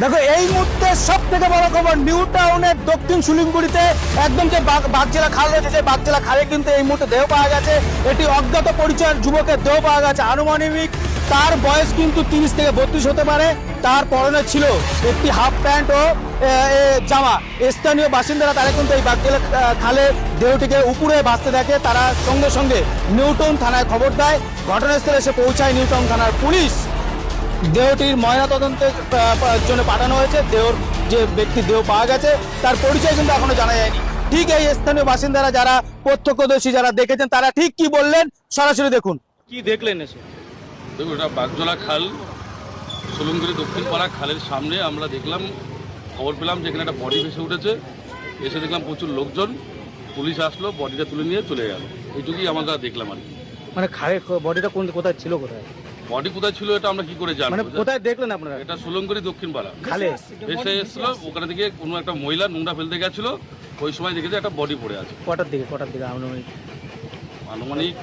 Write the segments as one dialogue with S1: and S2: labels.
S1: দেখো এই মুহূর্তে সব থেকে বড় খবর, নিউ টাউনের দক্ষিণ শিলিগুড়িতে একদম যে বাগজেলা খাল রয়েছে, সেই বাগজেলা খালে কিন্তু এই মুহূর্তে দেহ পাওয়া গেছে। এটি অজ্ঞাত পরিচয়ের যুবকের দেহ পাওয়া গেছে। আনুমানিক তার বয়স কিন্তু 30 থেকে 32 হতে পারে। তার পরনে ছিল একটি হাফ প্যান্ট ও জামা। স্থানীয় বাসিন্দারা তারা কিন্তু এই বাগজেলা খালে দেহটিকে উপরে ভাসতে দেখে। তারা সঙ্গে সঙ্গে নিউ টাউন থানায় খবর দেয়। ঘটনাস্থলে এসে পৌঁছায় নিউ টাউন থানার পুলিশ। দেহটির ময়নাতদন্তের জন্য পাঠানো হয়েছে। যে ব্যক্তি দেহ পাওয়া গেছে তার পরিচয় কিন্তু এখনো জানা যায়নি। ঠিক এই স্থানীয় বাসিন্দারা যারা প্রত্যক্ষদর্শী যারা দেখেছেন তারা ঠিক কি বললেন সরাসরি দেখুন। কি দেখলেন এসে?
S2: দেখুন, এটা বাগজোলা খাল, শিলিগুড়ি দক্ষিণ পাড়া খালের সামনে আমরা দেখলাম, খবর পেলাম যে এখানে একটা বডি ভেসে উঠেছে। এসে দেখলাম প্রচুর লোকজন, পুলিশ আসলো, বডিটা তুলে নিয়ে চলে গেল। এইটুকুই আমরা দেখলাম আর কি।
S1: মানে খালের বডিটা কোথায় ছিল? কোথায়
S2: বডি কোথায় ছিল এটা আমরা কি করে জানবো?
S1: মানে কোথায় দেখলেন আপনারা?
S2: এটা শিলিগুড়ি দক্ষিণ পাড়া
S1: খালে
S2: ভেসে এসেছিল। ওখানে থেকে কোনো একটা মহিলা নোংরা ফেলতে গেছিল, ওই সময় দেখেছে একটা বডি পড়ে আছে।
S1: কটার দিকে
S2: আনুমানিক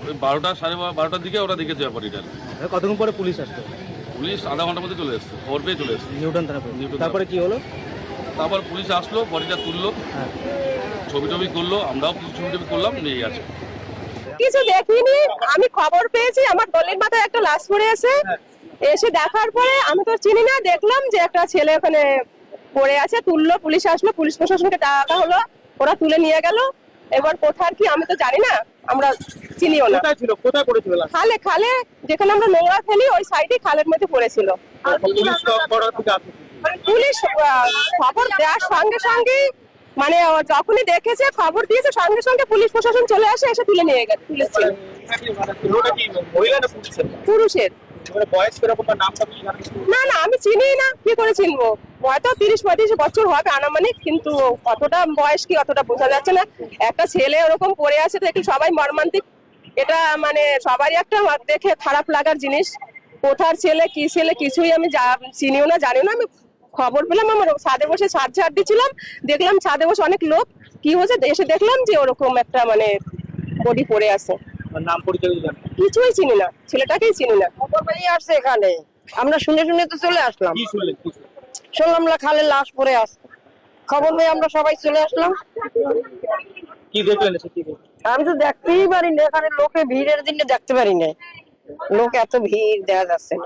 S2: ওই 12টা সাড়ে 12টার দিকে ওরা দেখেছে বডিটা।
S1: কতক্ষণ পরে পুলিশ আসতো?
S2: পুলিশ আধা ঘন্টার মধ্যে চলে এসছে, খবর পেয়ে চলে এসছে
S1: নিউটন থানা। তারপরে কি হলো?
S2: তারপর পুলিশ আসলো, বডিটা তুললো, ছবি টবি করলো, আমরাও কিছু ছবি টবি করলাম, নিয়ে গেছে।
S3: কিছু দেখিনি, আমি খবর পেয়েছি আমার গলির মাথায় একটা লাশ পড়ে আছে। এসে দেখার পরে আমি তো চিনি না, দেখলাম যে একটা ছেলে ওখানে পড়ে আছে। তুললো, পুলিশ আসলো, পুলিশ প্রশাসনকে ডাকা হলো, ওরা তুলে নিয়ে গেল। এবার কোথার কি আমি তো জানি না, আমরা চিনিও না।
S1: কোথায় ছিল? কোথায় পড়েছিল?
S3: খালে খালে যেখানে আমরা নোংরা ফেলি ওই সাইডে খালের মধ্যে পড়েছিল। পুলিশ খবর দেওয়ার সঙ্গে সঙ্গে মানে যখনই দেখেছে খবর দিয়েছে সঙ্গে সঙ্গে পুলিশ প্রশাসন চলে আসে, এসে তুলে নিয়ে গেছে। পুরুষের। না না, আমি চিনি না, কি করে চিনবো? হয়তো 30-35 বছর হবে আনুমানিক, কিন্তু কতটা বয়স কি অতটা বোঝা যাচ্ছে না। একটা ছেলে ওরকম পড়ে আছে তো একটু সবাই মর্মান্তিক। এটা মানে সবারই একটা দেখে খারাপ লাগার জিনিস। কোথার ছেলে কি ছেলে কিছুই আমি চিনিও না, জানিও না। আমি খবর পেলাম, আমার ছাদে বসে ছাদ ঝাড় দিচ্ছিলাম, দেখলাম ছাদে বসে অনেক লোক কি হয়েছে, এসে দেখলাম যে ওরকম একটা মানে বডি পড়ে আছে।
S1: নাম পরিচয়
S3: কিছুই চিনি না, ছেলেটাকেই চিনি না।
S4: আসছে এখানে, আমরা শুনে শুনে তো চলে আসলাম। শুনলাম না খালে লাশ পড়ে আছে, খবর পেয়ে আমরা সবাই চলে আসলাম।
S1: কি দেখলেন?
S4: আমি তো দেখতেই পারি না, এখানে লোকে ভিড়ের দিনে দেখতে পারি না, লোক এত ভিড় দেখা যাচ্ছে না।